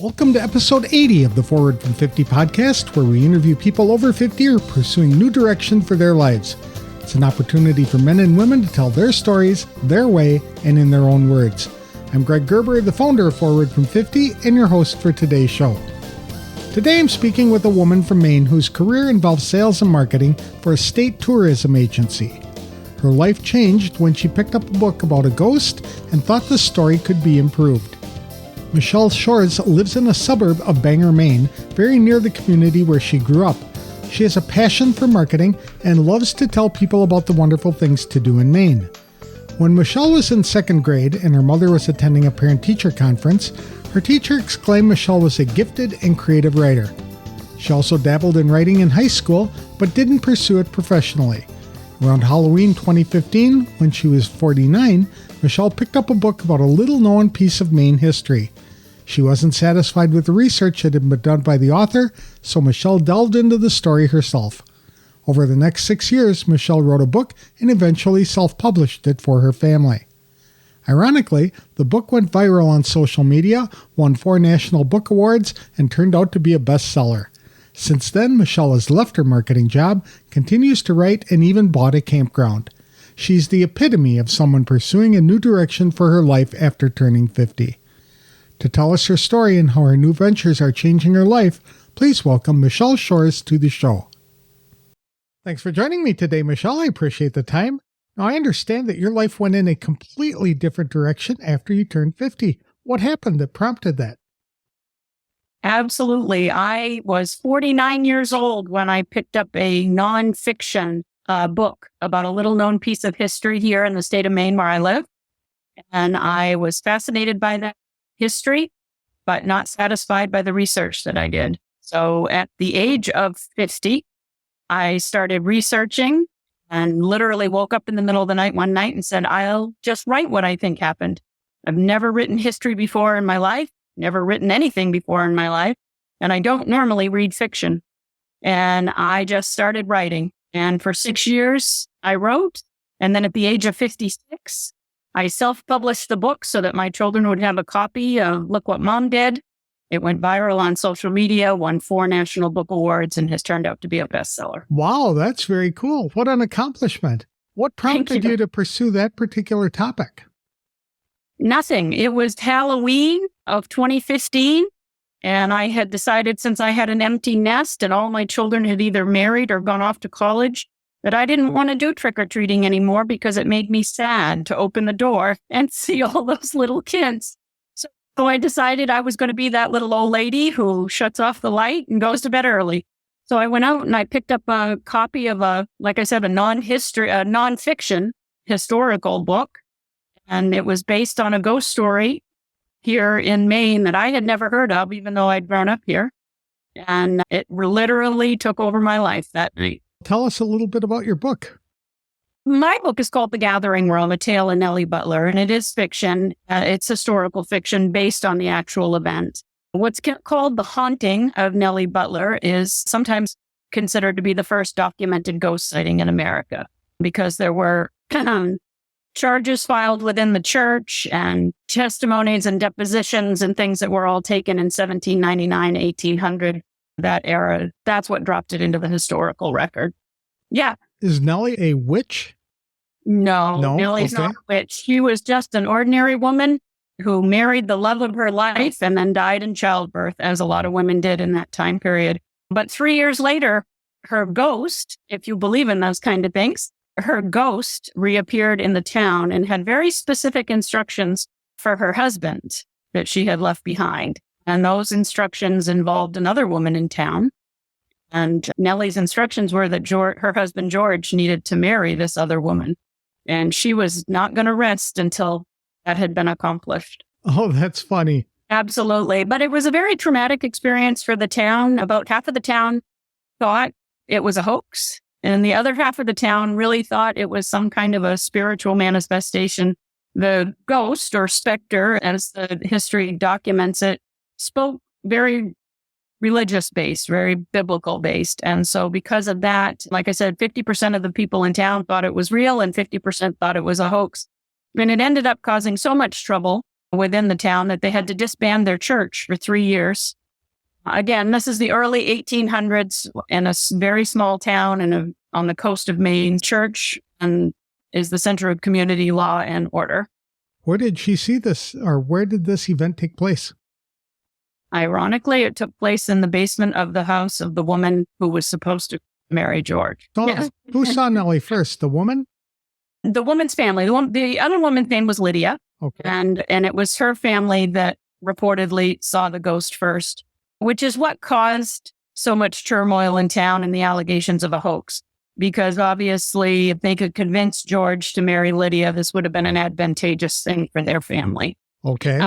Welcome to episode 80 of the Forward from 50 podcast, where we interview people over 50 or pursuing new direction for their lives. It's an opportunity for men and women to tell their stories, their way, and in their own words. I'm Greg Gerber, the founder of Forward from 50, and your host for today's show. Today I'm speaking with a woman from Maine whose career involves sales and marketing for a state tourism agency. Her life changed when she picked up a book about a ghost and thought the story could be improved. Michelle Shores lives in a suburb of Bangor, Maine, very near the community where she grew up. She has a passion for marketing and loves to tell people about the wonderful things to do in Maine. When Michelle was in second grade and her mother was attending a parent-teacher conference, her teacher exclaimed Michelle was a gifted and creative writer. She also dabbled in writing in high school, but didn't pursue it professionally. Around Halloween 2015, when she was 49, Michelle picked up a book about a little-known piece of Maine history. She wasn't satisfied with the research that had been done by the author, so Michelle delved into the story herself. Over the next 6 years, Michelle wrote a book and eventually self-published it for her family. Ironically, the book went viral on social media, won 4 national book awards, and turned out to be a bestseller. Since then, Michelle has left her marketing job, continues to write, and even bought a campground. She's the epitome of someone pursuing a new direction for her life after turning 50. To tell us her story and how her new ventures are changing her life, please welcome Michelle Shores to the show. Thanks for joining me today, Michelle. I appreciate the time. Now, I understand that your life went in a completely different direction after you turned 50. What happened that prompted that? Absolutely. I was 49 years old when I picked up a nonfiction book about a little-known piece of history here in the state of Maine where I live. And I was fascinated by that history, but not satisfied by the research that I did. So at the age of 50, I started researching and literally woke up in the middle of the night one night and said, I'll just write what I think happened. I've never written history before in my life, never written anything before in my life, and I don't normally read fiction. And I just started writing. And for 6 years, I wrote. And then at the age of 56, I self-published the book so that my children would have a copy of Look What Mom Did. It went viral on social media, won 4 national book awards, and has turned out to be a bestseller. Wow, that's very cool. What an accomplishment. What prompted you to pursue that particular topic? Nothing. It was Halloween of 2015, and I had decided, since I had an empty nest and all my children had either married or gone off to college, that I didn't want to do trick-or-treating anymore because it made me sad to open the door and see all those little kids. So I decided I was going to be that little old lady who shuts off the light and goes to bed early. So I went out and I picked up a copy of a nonfiction historical book. And it was based on a ghost story here in Maine that I had never heard of, even though I'd grown up here. And it literally took over my life that night. Tell us a little bit about your book. My book is called The Gathering Room, A Tale of Nellie Butler, and it is fiction. It's historical fiction based on the actual event. What's called The Haunting of Nellie Butler is sometimes considered to be the first documented ghost sighting in America, because there were charges filed within the church and testimonies and depositions and things that were all taken in 1799, 1800, that era. That's what dropped it into the historical record. Yeah. Is Nellie a witch? No, Nellie's not a witch. She was just an ordinary woman who married the love of her life and then died in childbirth, as a lot of women did in that time period. But 3 years later, her ghost, if you believe in those kind of things, her ghost reappeared in the town and had very specific instructions for her husband that she had left behind. And those instructions involved another woman in town. And Nellie's instructions were that her husband, George, needed to marry this other woman. And she was not going to rest until that had been accomplished. Oh, that's funny. Absolutely. But it was a very traumatic experience for the town. About half of the town thought it was a hoax. And the other half of the town really thought it was some kind of a spiritual manifestation. The ghost, or specter, as the history documents it, spoke very religious-based, very biblical-based. And so because of that, like I said, 50% of the people in town thought it was real and 50% thought it was a hoax. And it ended up causing so much trouble within the town that they had to disband their church for 3 years. Again, this is the early 1800s in a very small town and on the coast of Maine. Church and is the center of community law and order. Where did she see this, or where did this event take place? Ironically, it took place in the basement of the house of the woman who was supposed to marry George. So, Yes. Who saw Nellie first, the woman? The woman's family. The other woman's name was Lydia. Okay. And it was her family that reportedly saw the ghost first, which is what caused so much turmoil in town and the allegations of a hoax. Because obviously, if they could convince George to marry Lydia, this would have been an advantageous thing for their family. Okay.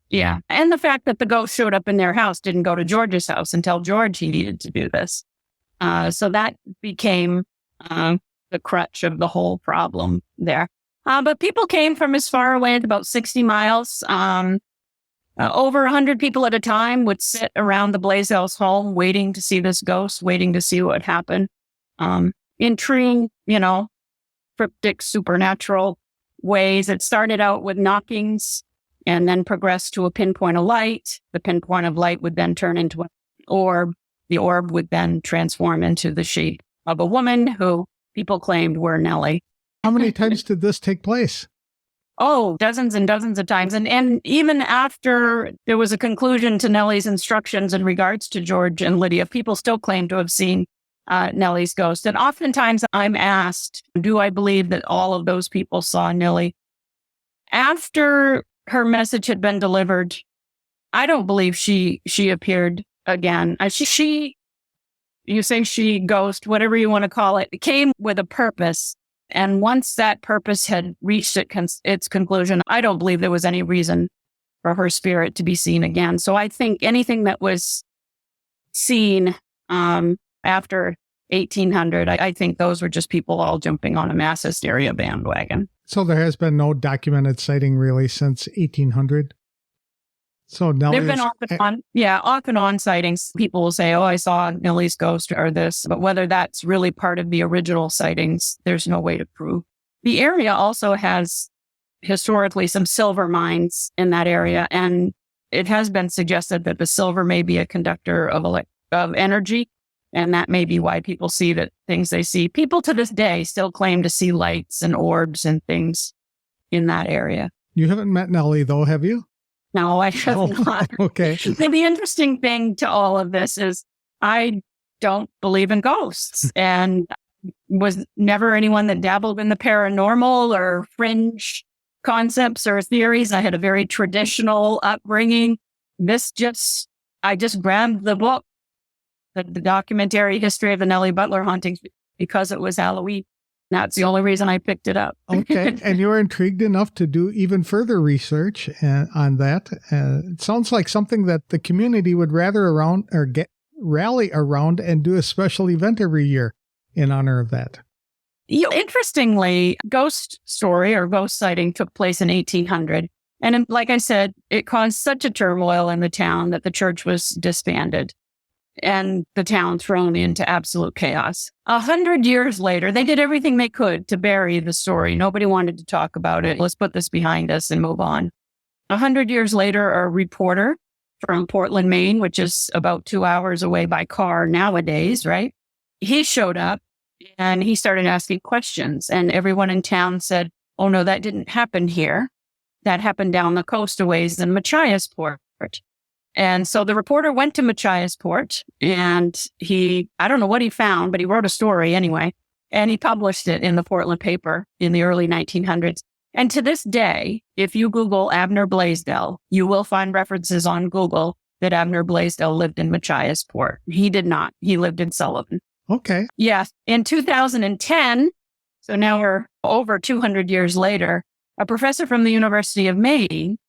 Yeah. And the fact that the ghost showed up in their house didn't go to George's house and tell George he needed to do this. So that became the crutch of the whole problem there. But people came from as far away as about 60 miles. Over 100 people at a time would sit around the Blaisdells' home waiting to see this ghost, waiting to see what would happen. In true, cryptic supernatural ways. It started out with knockings and then progressed to a pinpoint of light. The pinpoint of light would then turn into an orb. The orb would then transform into the shape of a woman who people claimed were Nellie. How many times did this take place? Oh, dozens and dozens of times. And even after there was a conclusion to Nellie's instructions in regards to George and Lydia, people still claim to have seen Nellie's ghost. And oftentimes I'm asked, do I believe that all of those people saw Nellie? After her message had been delivered, I don't believe she appeared again. You say she, ghost, whatever you want to call it, came with a purpose. And once that purpose had reached its conclusion, I don't believe there was any reason for her spirit to be seen again. So I think anything that was seen after 1800, I think those were just people all jumping on a mass hysteria bandwagon. So there has been no documented sighting really since 1800? So Nellie There've been off and on sightings. People will say, oh, I saw Nellie's ghost or this, but whether that's really part of the original sightings, there's no way to prove. The area also has historically some silver mines in that area, and it has been suggested that the silver may be a conductor of energy, and that may be why people see the things they see. People to this day still claim to see lights and orbs and things in that area. You haven't met Nellie, though, have you? No, I have not. Okay. The interesting thing to all of this is I don't believe in ghosts and was never anyone that dabbled in the paranormal or fringe concepts or theories. I had a very traditional upbringing. I just grabbed the book, the documentary history of the Nellie Butler hauntings, because it was Halloween. That's the only reason I picked it up. Okay. And you were intrigued enough to do even further research on that. It sounds like something that the community would rally around and do a special event every year in honor of that. Interestingly, ghost story or ghost sighting took place in 1800. And like I said, it caused such a turmoil in the town that the church was disbanded and the town thrown into absolute chaos. 100 years later, they did everything they could to bury the story. Nobody wanted to talk about it. Let's put this behind us and move on. 100 years later, a reporter from Portland, Maine, which is about 2 hours away by car nowadays, right? He showed up and he started asking questions, and everyone in town said, oh no, that didn't happen here. That happened down the coast a ways in Machiasport. And so the reporter went to Machiasport, and I don't know what he found, but he wrote a story anyway, and he published it in the Portland paper in the early 1900s. And to this day, if you Google Abner Blaisdell, you will find references on Google that Abner Blaisdell lived in Machiasport. He did not. He lived in Sullivan. Okay. Yes. In 2010, so now we're over 200 years later, a professor from the University of Maine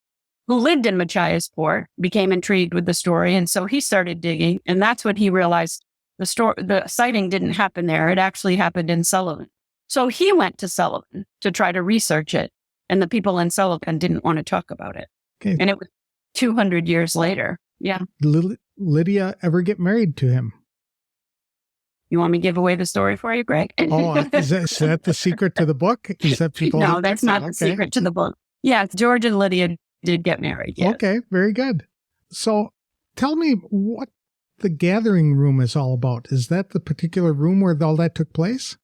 who lived in Machiasport became intrigued with the story. And so he started digging, and that's when he realized the sighting didn't happen there. It actually happened in Sullivan. So he went to Sullivan to try to research it. And the people in Sullivan didn't want to talk about it. Okay. And it was 200 years later. Yeah. Did Lydia ever get married to him? You want me to give away the story for you, Greg? Oh, is that the secret to the book? Is that people? No, that's not the secret to the book. Yeah, George and Lydia did get married. Yes. Okay, very good. So tell me what the gathering room is all about. Is that the particular room where all that took place?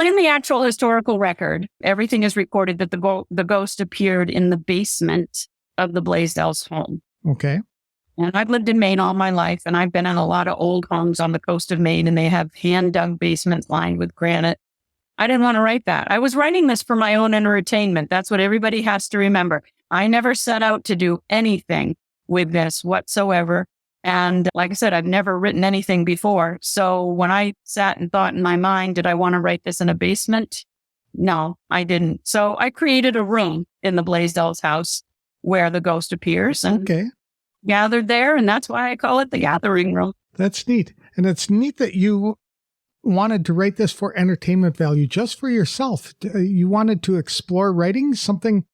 In the actual historical record, everything is recorded that the ghost appeared in the basement of the Blaisdells' home. Okay. And I've lived in Maine all my life, and I've been in a lot of old homes on the coast of Maine, and they have hand-dug basements lined with granite. I didn't want to write that. I was writing this for my own entertainment. That's what everybody has to remember. I never set out to do anything with this whatsoever. And like I said, I've never written anything before. So when I sat and thought in my mind, did I want to write this in a basement? No, I didn't. So I created a room in the Blaisdells' house where the ghost appears and gathered there. And that's why I call it the gathering room. That's neat. And it's neat that you wanted to write this for entertainment value just for yourself. You wanted to explore writing something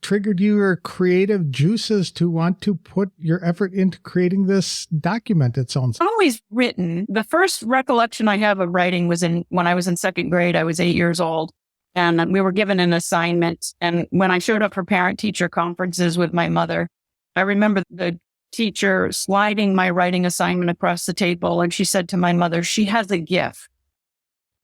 triggered your creative juices to want to put your effort into creating this document, it sounds. I've always written. The first recollection I have of writing was when I was in second grade. I was 8 years old, and we were given an assignment. And when I showed up for parent-teacher conferences with my mother, I remember the teacher sliding my writing assignment across the table, and she said to my mother, "She has a gift."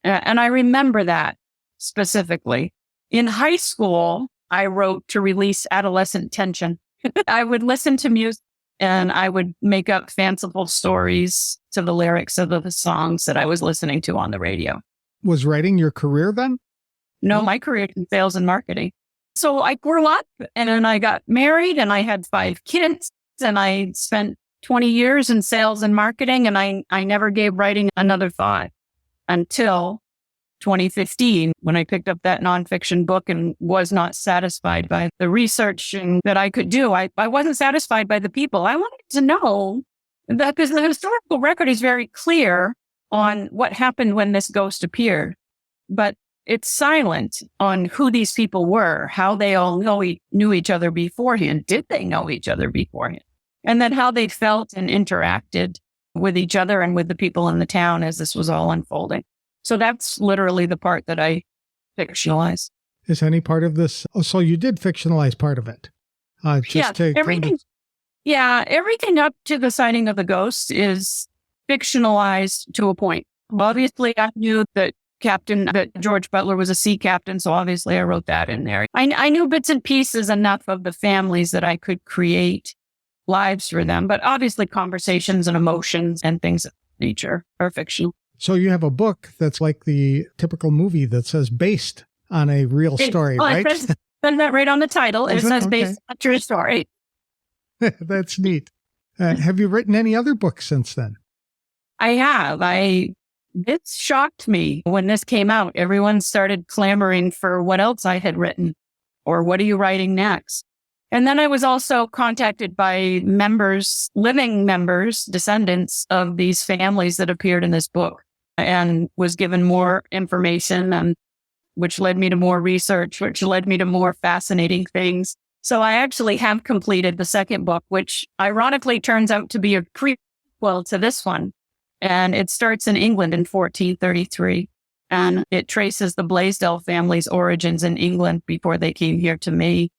And I remember that specifically. In high school, I wrote to release adolescent tension. I would listen to music and I would make up fanciful stories to the lyrics of the songs that I was listening to on the radio. Was writing your career then? No, my career in sales and marketing. So I grew up and then I got married and I had 5 kids and I spent 20 years in sales and marketing, and I never gave writing another thought until 2015, when I picked up that nonfiction book and was not satisfied by the researching that I could do. I wasn't satisfied by the people. I wanted to know that, because the historical record is very clear on what happened when this ghost appeared, but it's silent on who these people were, how they all knew each other beforehand. Did they know each other beforehand? And then how they felt and interacted with each other and with the people in the town as this was all unfolding. So that's literally the part that I fictionalized. Is any part of this? Oh, so you did fictionalize part of it. Everything up to the sighting of the ghost is fictionalized to a point. Obviously, I knew that George Butler was a sea captain, so obviously I wrote that in there. I knew bits and pieces enough of the families that I could create lives for them, but obviously conversations and emotions and things of nature are fictional. So you have a book that's like the typical movie that says based on a real story, right? It says that right on the title. It says based on a true story. That's neat. Have you written any other books since then? I have. It shocked me when this came out. Everyone started clamoring for what else I had written or what are you writing next? And then I was also contacted by living members, descendants of these families that appeared in this book, and was given more information, and which led me to more research, which led me to more fascinating things. So I actually have completed the second book, which ironically turns out to be a prequel to this one. And it starts in England in 1433. And it traces the Blaisdell family's origins in England before they came here to me.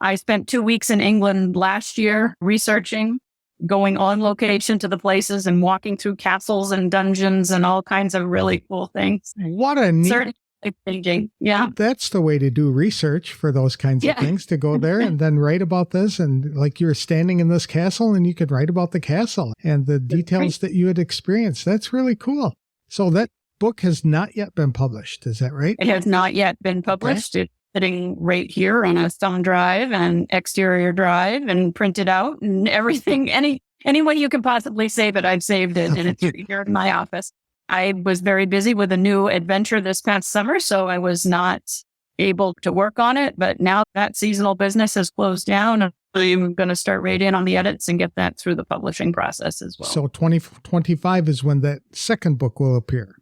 I spent 2 weeks in England last year researching, going on location to the places and walking through castles and dungeons and all kinds of really cool things. What a neat... Thinking. Yeah. That's the way to do research for those kinds of things, to go there and then write about this. And like, you're standing in this castle and you could write about the castle and the details that you had experienced. That's really cool. So that book has not yet been published. Is that right? It has not yet been published. Okay. It's sitting right here on a thumb drive and exterior drive and printed out and everything. Any way you can possibly save it, I've saved it, and it's here in my office. I was very busy with a new adventure this past summer, so I was not able to work on it. But now that seasonal business has closed down, I'm going to start right in on the edits and get that through the publishing process as well. So 2025 is when that second book will appear.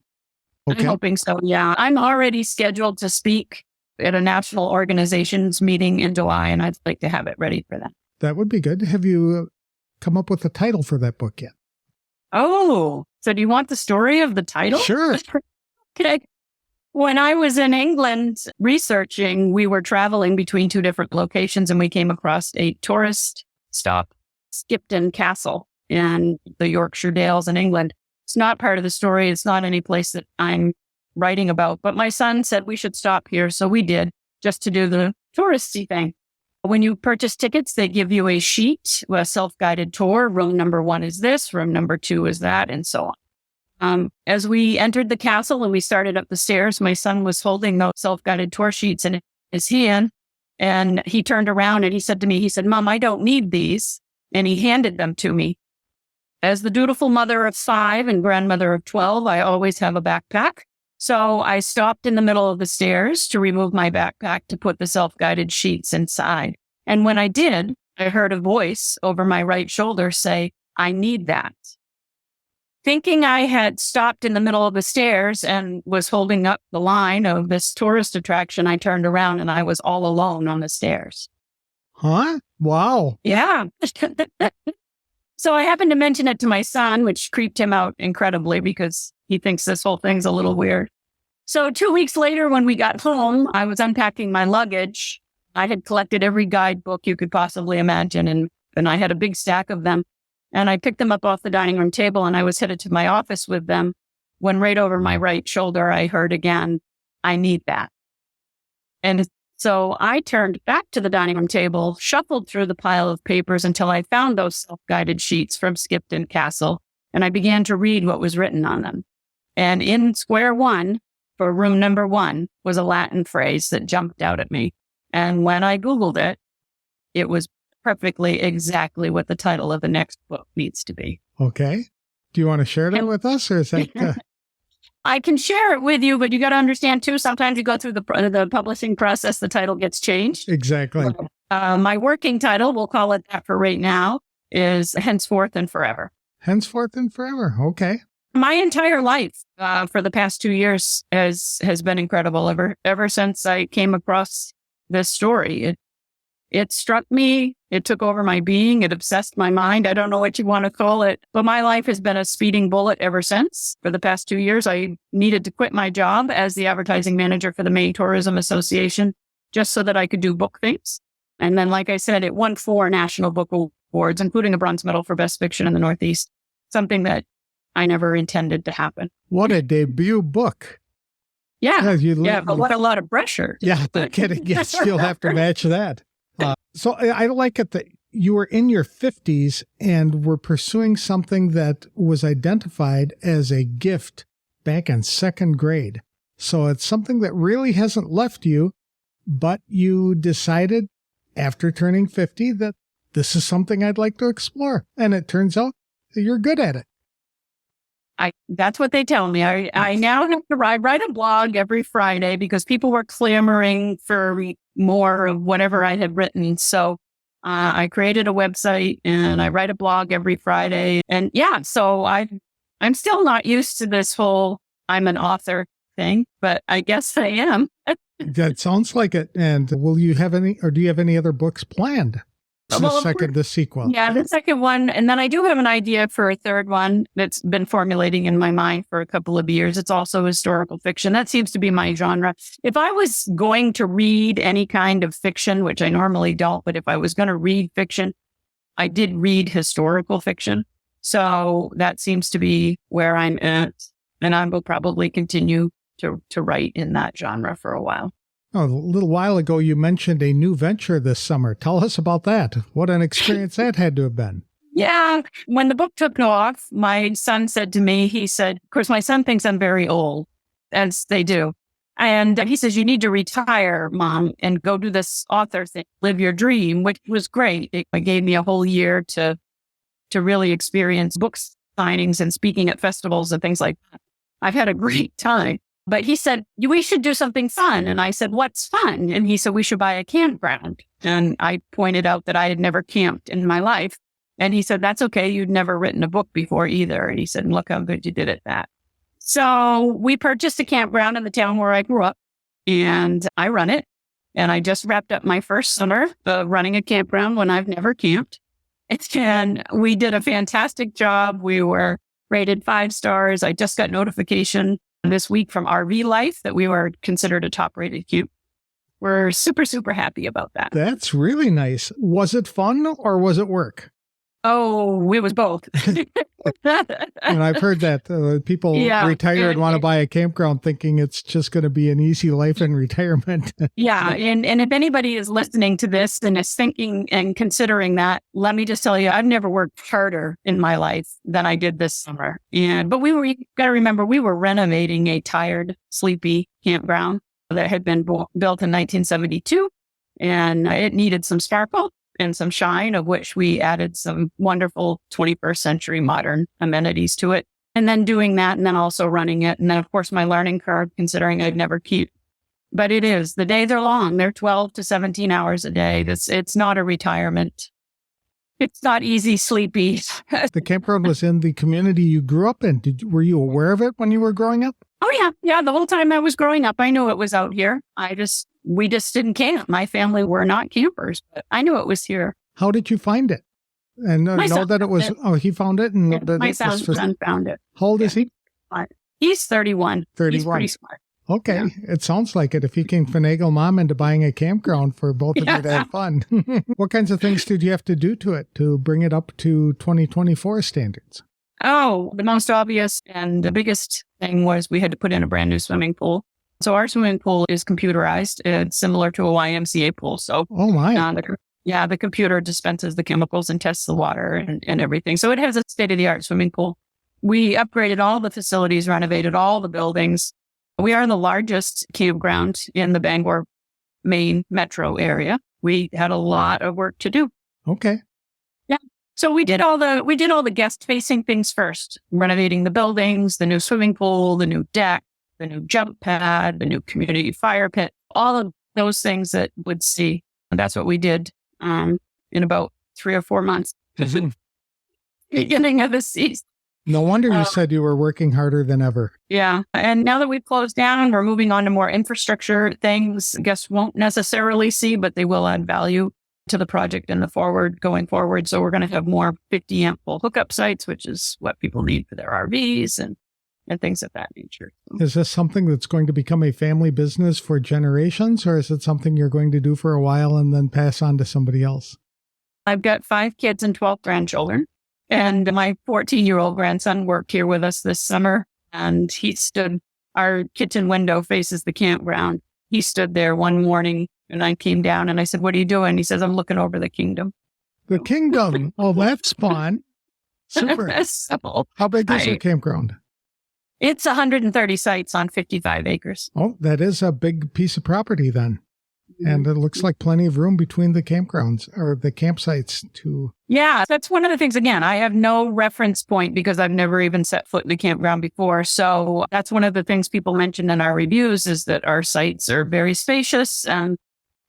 Okay. I'm hoping so, yeah. I'm already scheduled to speak at a national organizations meeting in July, and I'd like to have it ready for that. That would be good. Have you come up with a title for that book yet? Oh, so do you want the story of the title? Sure. Okay. When I was in England researching, we were traveling between two different locations and we came across a tourist stop, Skipton Castle in the Yorkshire Dales in England. It's not part of the story. It's not any place that I'm writing about, but my son said we should stop here. So we did, just to do the touristy thing. When you purchase tickets, they give you a sheet, a self-guided tour. Room number 1 is this, room number 2 is that, and so on. As we entered the castle and we started up the stairs, my son was holding those self-guided tour sheets in his hand. And he turned around and he said to me, Mom, I don't need these. And he handed them to me. As the dutiful mother of 5 and grandmother of 12, I always have a backpack. So I stopped in the middle of the stairs to remove my backpack to put the self-guided sheets inside. And when I did, I heard a voice over my right shoulder say, I need that. Thinking I had stopped in the middle of the stairs and was holding up the line of this tourist attraction, I turned around and I was all alone on the stairs. Huh? Wow. Yeah. So I happened to mention it to my son, which creeped him out incredibly because he thinks this whole thing's a little weird. So 2 weeks later, when we got home, I was unpacking my luggage. I had collected every guidebook you could possibly imagine, and I had a big stack of them. And I picked them up off the dining room table, and I was headed to my office with them when right over my right shoulder, I heard again, I need that. And so I turned back to the dining room table, shuffled through the pile of papers until I found those self-guided sheets from Skipton Castle, and I began to read what was written on them. And in square 1, for room number 1, was a Latin phrase that jumped out at me. And when I Googled it, it was perfectly exactly what the title of the next book needs to be. Okay. Do you want to share that with us, or is that... I can share it with you, but you got to understand too, sometimes you go through the publishing process, the title gets changed. Exactly. My working title, we'll call it that for right now, is Henceforth and Forever. Henceforth and Forever. Okay. My entire life for the past 2 years has been incredible. Ever since I came across this story, it struck me. It took over my being. It obsessed my mind. I don't know what you want to call it, but my life has been a speeding bullet ever since. For the past 2 years, I needed to quit my job as the advertising manager for the Maine Tourism Association just so that I could do book things. And then, like I said, it won 4 national book awards, including a bronze medal for best fiction in the Northeast, something that I never intended to happen. What a debut book. Yeah, but what a lot of pressure. Yeah, no kidding. Yes, you'll have to match that. So I like it that you were in your 50s and were pursuing something that was identified as a gift back in 2nd grade. So it's something that really hasn't left you, but you decided after turning 50 that this is something I'd like to explore. And it turns out that you're good at it. That's what they tell me. I now have to write a blog every Friday because people were clamoring for more of whatever I had written. So I created a website and I write a blog every Friday. And yeah, so I'm still not used to this whole I'm an author thing, but I guess I am. That sounds like it. And will you have any, or do you have any other books planned? The sequel. Yeah, the second one. And then I do have an idea for a third one that's been formulating in my mind for a couple of years. It's also historical fiction. That seems to be my genre. If I was going to read any kind of fiction, which I normally don't, but if I was going to read fiction, I did read historical fiction. So that seems to be where I'm at. And I will probably continue to write in that genre for a while. Oh, a little while ago, you mentioned a new venture this summer. Tell us about that. What an experience that had to have been. Yeah. When the book took off, my son said to me, he said, of course, my son thinks I'm very old, as they do. And he says, you need to retire, Mom, and go do this author thing, live your dream, which was great. It gave me a whole year to really experience book signings and speaking at festivals and things like that. I've had a great time. But he said, we should do something fun. And I said, what's fun? And he said, we should buy a campground. And I pointed out that I had never camped in my life. And he said, that's okay. You'd never written a book before either. And he said, look how good you did at that. So we purchased a campground in the town where I grew up and I run it. And I just wrapped up my first summer running a campground when I've never camped. And we did a fantastic job. We were rated 5 stars. I just got notification this week from RV Life that we were considered a top-rated camp. We're super, super happy about that. That's really nice. Was it fun or was it work? Oh, it was both. And I've heard that people retire and want to buy a campground thinking it's just going to be an easy life in retirement. Yeah. And if anybody is listening to this and is thinking and considering that, let me just tell you, I've never worked harder in my life than I did this summer. But you got to remember, we were renovating a tired, sleepy campground that had been built in 1972, and it needed some sparkle and some shine, of which we added some wonderful 21st century modern amenities to it. And then doing that and then also running it. And then, of course, my learning curve, considering I'd never keep. But it is. The days are long. They're 12 to 17 hours a day. It's not a retirement. It's not easy, sleepy. The campground was in the community you grew up in. Were you aware of it when you were growing up? Oh, yeah. Yeah. The whole time I was growing up, I knew it was out here. We just didn't camp. My family were not campers, but I knew it was here. How did you find it? And know that it was, he found it? And my son found it. How old is he? He's 31. 31. He's pretty smart. Okay. Yeah. It sounds like it. If you can finagle mom into buying a campground for both of you to have fun. What kinds of things did you have to do to it to bring it up to 2024 standards? Oh, the most obvious and the biggest thing was we had to put in a brand new swimming pool. So our swimming pool is computerized. It's similar to a YMCA pool. So, oh my. The computer dispenses the chemicals and tests the water and everything. So it has a state-of-the-art swimming pool. We upgraded all the facilities, renovated all the buildings. We are the largest campground in the Bangor, Maine metro area. We had a lot of work to do. Okay. Yeah. So we did all the guest-facing things first, renovating the buildings, the new swimming pool, the new deck, the new jump pad, the new community fire pit, all of those things that would see. And that's what we did in about 3 or 4 months. Beginning of the season. No wonder you said you were working harder than ever. Yeah. And now that we've closed down, we're moving on to more infrastructure things guests won't necessarily see, but they will add value to the project in the going forward. So we're going to have more 50 amp full hookup sites, which is what people need for their RVs and things of that nature. Is this something that's going to become a family business for generations, or is it something you're going to do for a while and then pass on to somebody else? I've got 5 kids and 12 grandchildren. And my 14-year-old grandson worked here with us this summer, and our kitchen window faces the campground. He stood there one morning and I came down and I said, "What are you doing?" He says, "I'm looking over the kingdom." The kingdom. Oh, that's fun. Super. So, how big is your campground? It's 130 sites on 55 acres. Oh, that is a big piece of property then. And it looks like plenty of room between the campgrounds or the campsites too. Yeah, that's one of the things. Again, I have no reference point because I've never even set foot in the campground before. So that's one of the things people mentioned in our reviews is that our sites are very spacious and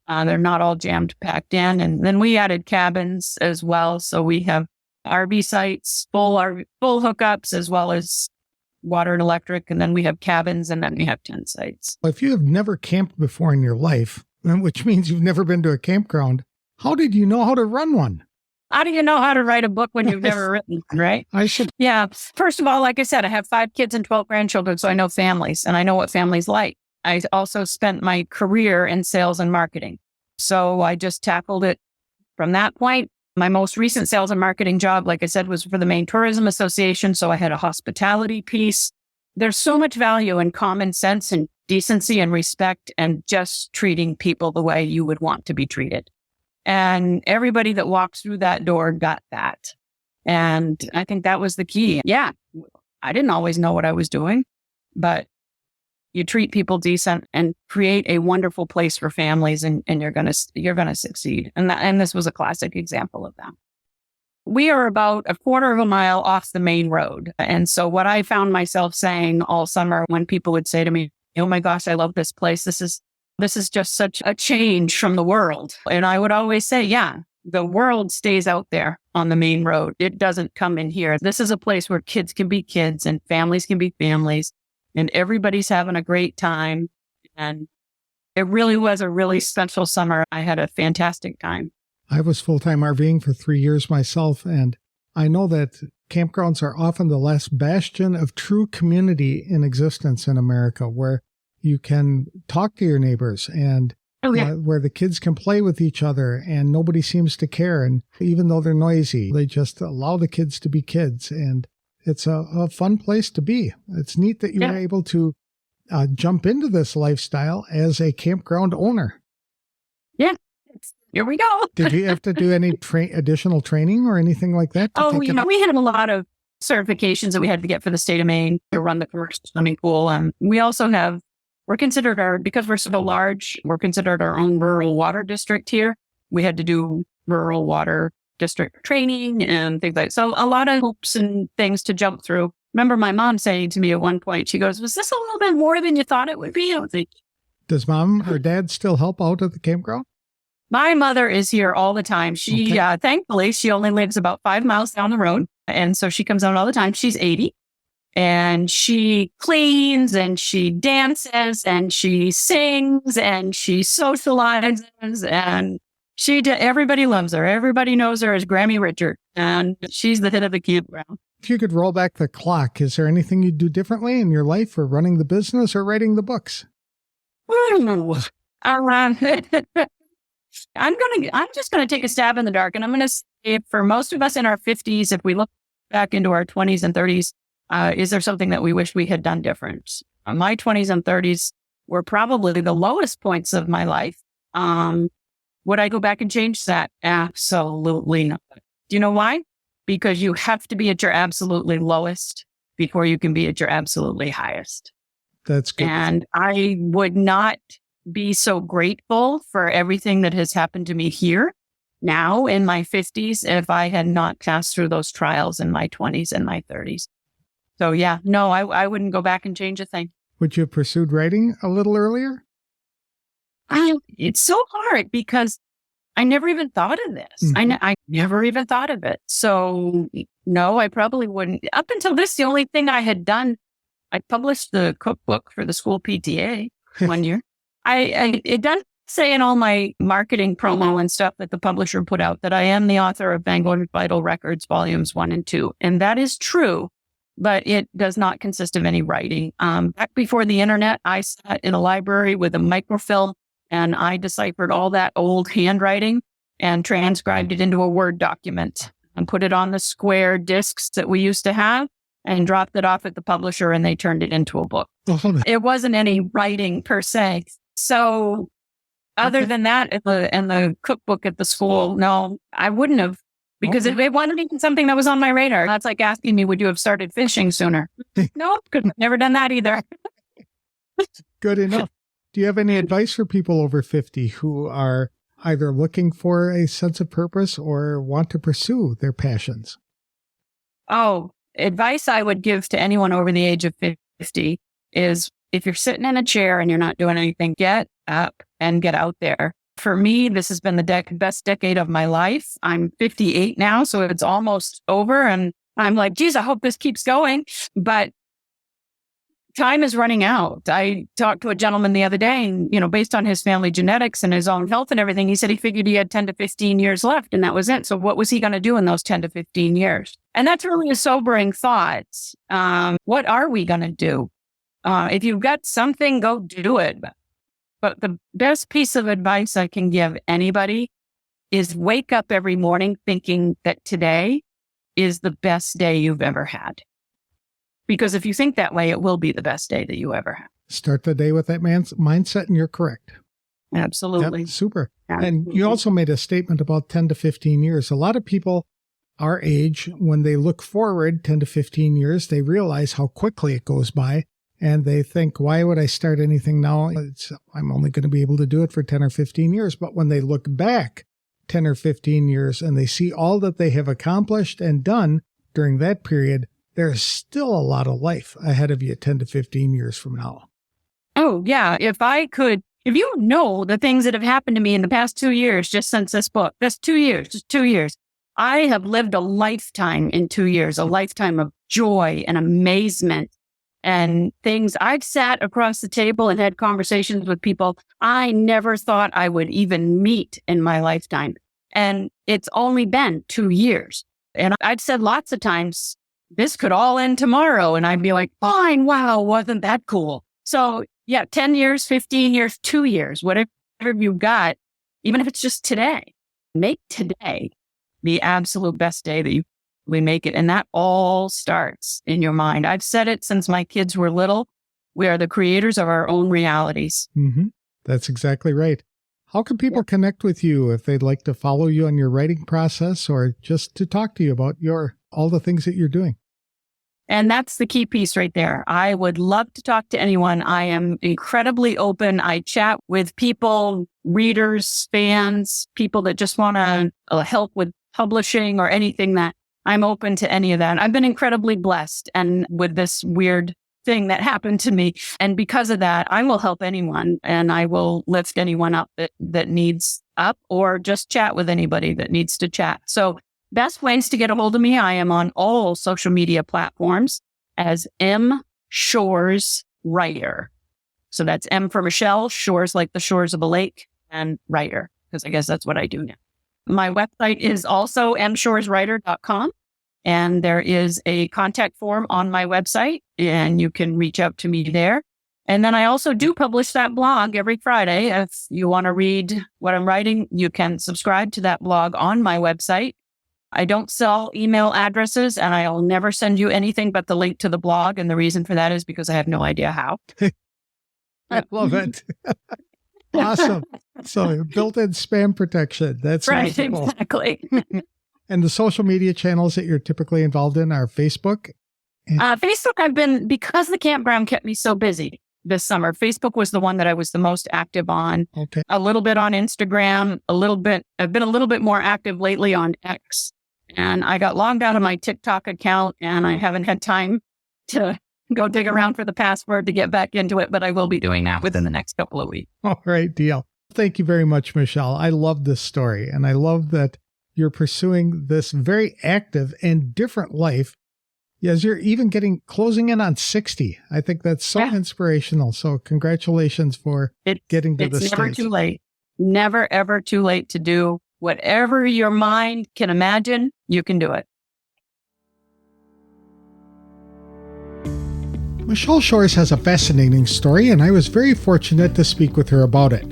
they're not all jammed packed in. And then we added cabins as well. So we have RV sites, full hookups, as well as water and electric. And then we have cabins, and then we have 10 sites. If you have never camped before in your life, which means you've never been to a campground, how did you know how to run one? How do you know how to write a book when you've never written one, right? I should. Yeah. First of all, like I said, I have 5 kids and 12 grandchildren, so I know families and I know what families like. I also spent my career in sales and marketing. So I just tackled it from that point. My most recent sales and marketing job, like I said, was for the Maine Tourism Association. So I had a hospitality piece. There's so much value in common sense and decency and respect and just treating people the way you would want to be treated. And everybody that walks through that door got that. And I think that was the key. Yeah, I didn't always know what I was doing, but you treat people decent and create a wonderful place for families, and you're going to succeed. And this was a classic example of that. We are about a quarter of a mile off the main road. And so what I found myself saying all summer when people would say to me, "Oh my gosh, I love this place. This is just such a change from the world." And I would always say, yeah, the world stays out there on the main road. It doesn't come in here. This is a place where kids can be kids and families can be families, and everybody's having a great time. And it really was a really special summer. I had a fantastic time. I was full-time RVing for 3 years myself, and I know that campgrounds are often the last bastion of true community in existence in America, where you can talk to your neighbors and where the kids can play with each other and nobody seems to care. And even though they're noisy, they just allow the kids to be kids. And it's a fun place to be. It's neat that you were able to jump into this lifestyle as a campground owner. Yeah. Here we go. Did you have to do any additional training or anything like that? We had a lot of certifications that we had to get for the state of Maine to run the commercial swimming pool. And we also because we're so large, we're considered our own rural water district here. We had to do rural water district training and things like that. So a lot of hoops and things to jump through. Remember my mom saying to me at one point, she goes, "Was this a little bit more than you thought it would be?" I was like, does mom or dad still help out at the campground? My mother is here all the time. She, thankfully, she only lives about 5 miles down the road. And so she comes out all the time. She's 80 and she cleans and she dances and she sings and she socializes and everybody loves her. Everybody knows her as Grammy Richard and she's the head of the campground. If you could roll back the clock, is there anything you'd do differently in your life for running the business or writing the books? I'm just going to take a stab in the dark, and I'm going to say for most of us in our 50s, if we look back into our 20s and 30s, is there something that we wish we had done different? My 20s and 30s were probably the lowest points of my life. Would I go back and change that? Absolutely not. Do you know why? Because you have to be at your absolutely lowest before you can be at your absolutely highest. That's good. And I would not be so grateful for everything that has happened to me here now in my 50s if I had not passed through those trials in my 20s and my 30s. So I wouldn't go back and change a thing. Would you have pursued writing a little earlier? It's so hard because I never even thought of this. Mm-hmm. I never even thought of it. So no, I probably wouldn't. Up until this, the only thing I had done, I published the cookbook for the school PTA one year. It does say in all my marketing promo and stuff that the publisher put out that I am the author of Vanguard Vital Records Volumes 1 and 2. And that is true, but it does not consist of any writing. Back before the internet, I sat in a library with a microfilm and I deciphered all that old handwriting and transcribed it into a Word document and put it on the square discs that we used to have and dropped it off at the publisher and they turned it into a book. It wasn't any writing per se. So other than that, and the cookbook at the school, no, I wouldn't have, because it wasn't even something that was on my radar. That's like asking me, would you have started fishing sooner? No, could have never done that either. Good enough. Do you have any advice for people over 50 who are either looking for a sense of purpose or want to pursue their passions? Oh, advice I would give to anyone over the age of 50 is if you're sitting in a chair and you're not doing anything, get up and get out there. For me, this has been the best decade of my life. I'm 58 now, so it's almost over. And I'm like, geez, I hope this keeps going. But time is running out. I talked to a gentleman the other day and, based on his family genetics and his own health and everything, he said he figured he had 10 to 15 years left and that was it. So what was he going to do in those 10 to 15 years? And that's really a sobering thought. What are we going to do? If you've got something, go do it. But the best piece of advice I can give anybody is wake up every morning thinking that today is the best day you've ever had. Because if you think that way, it will be the best day that you ever have. Start the day with that mindset and you're correct. Absolutely. Yep, super. Absolutely. And you also made a statement about 10 to 15 years. A lot of people our age, when they look forward 10 to 15 years, they realize how quickly it goes by. And they think, why would I start anything now? I'm only going to be able to do it for 10 or 15 years. But when they look back 10 or 15 years and they see all that they have accomplished and done during that period, there's still a lot of life ahead of you 10 to 15 years from now. Oh, yeah. If you know the things that have happened to me in the past 2 years, just since this book, just 2 years, I have lived a lifetime in 2 years, a lifetime of joy and amazement and things. I've sat across the table and had conversations with people I never thought I would even meet in my lifetime. And it's only been 2 years. And I'd said lots of times, this could all end tomorrow. And I'd be like, fine, wow, wasn't that cool? So yeah, 10 years, 15 years, 2 years, whatever you've got, even if it's just today, make today the absolute best day that we make it. And that all starts in your mind. I've said it since my kids were little. We are the creators of our own realities. Mm-hmm. That's exactly right. How can people connect with you if they'd like to follow you on your writing process or just to talk to you about all the things that you're doing? And that's the key piece right there. I would love to talk to anyone. I am incredibly open. I chat with people, readers, fans, people that just want to help with publishing or anything. That I'm open to any of that. I've been incredibly blessed and with this weird thing that happened to me. And because of that, I will help anyone and I will lift anyone up that needs up or just chat with anybody that needs to chat. So best ways to get a hold of me, I am on all social media platforms as M. Shores Writer. So that's M for Michelle, shores like the shores of a lake, and writer, because I guess that's what I do now. My website is also mshoreswriter.com. And there is a contact form on my website and you can reach out to me there. And then I also do publish that blog every Friday. If you want to read what I'm writing, you can subscribe to that blog on my website. I don't sell email addresses and I'll never send you anything but the link to the blog. And the reason for that is because I have no idea how. I love it. Awesome. So built-in spam protection. That's right. Cool. Exactly. And the social media channels that you're typically involved in are Facebook? Facebook, because the campground kept me so busy this summer, Facebook was the one that I was the most active on. Okay. A little bit on Instagram, I've been a little bit more active lately on X. And I got logged out of my TikTok account and I haven't had time to go dig around for the password to get back into it, but I will be doing that within the next couple of weeks. All right, deal. Thank you very much, Michelle. I love this story and I love that you're pursuing this very active and different life as you're even closing in on 60. I think that's so inspirational. So congratulations for getting to this stage. It's never too late. Never, ever too late to do whatever your mind can imagine. You can do it. Michelle Shores has a fascinating story, and I was very fortunate to speak with her about it.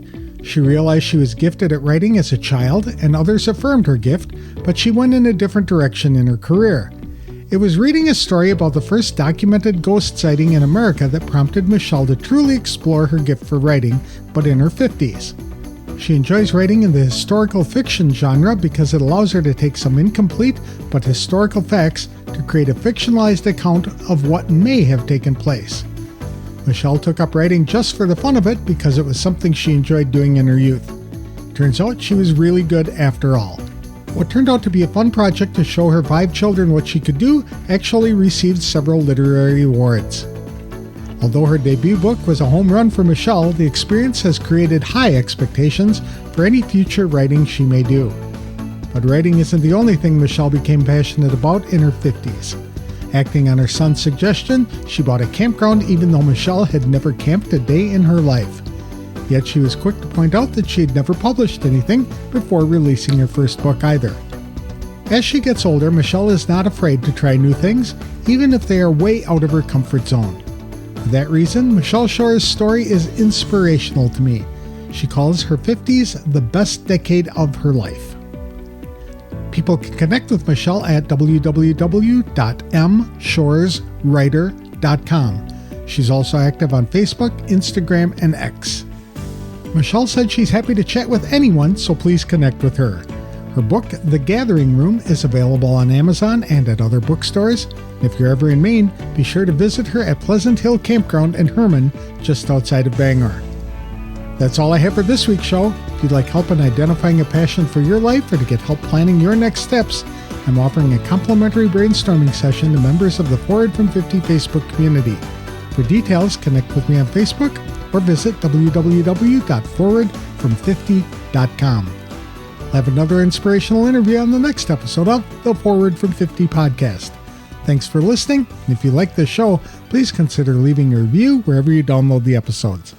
She realized she was gifted at writing as a child, and others affirmed her gift, but she went in a different direction in her career. It was reading a story about the first documented ghost sighting in America that prompted Michelle to truly explore her gift for writing, but in her 50s. She enjoys writing in the historical fiction genre because it allows her to take some incomplete but historical facts to create a fictionalized account of what may have taken place. Michelle took up writing just for the fun of it because it was something she enjoyed doing in her youth. Turns out she was really good after all. What turned out to be a fun project to show her 5 children what she could do actually received several literary awards. Although her debut book was a home run for Michelle, the experience has created high expectations for any future writing she may do. But writing isn't the only thing Michelle became passionate about in her 50s. Acting on her son's suggestion, she bought a campground even though Michelle had never camped a day in her life. Yet she was quick to point out that she had never published anything before releasing her first book either. As she gets older, Michelle is not afraid to try new things, even if they are way out of her comfort zone. For that reason, Michelle Shores' story is inspirational to me. She calls her 50s the best decade of her life. People can connect with Michelle at www.mshoreswriter.com. She's also active on Facebook, Instagram, and X. Michelle said she's happy to chat with anyone, so please connect with her. Her book, The Gathering Room, is available on Amazon and at other bookstores. If you're ever in Maine, be sure to visit her at Pleasant Hill Campground in Herman, just outside of Bangor. That's all I have for this week's show. If you'd like help in identifying a passion for your life or to get help planning your next steps, I'm offering a complimentary brainstorming session to members of the Forward from 50 Facebook community. For details, connect with me on Facebook or visit www.forwardfrom50.com. I'll have another inspirational interview on the next episode of the Forward from 50 podcast. Thanks for listening, and if you like this show, please consider leaving a review wherever you download the episodes.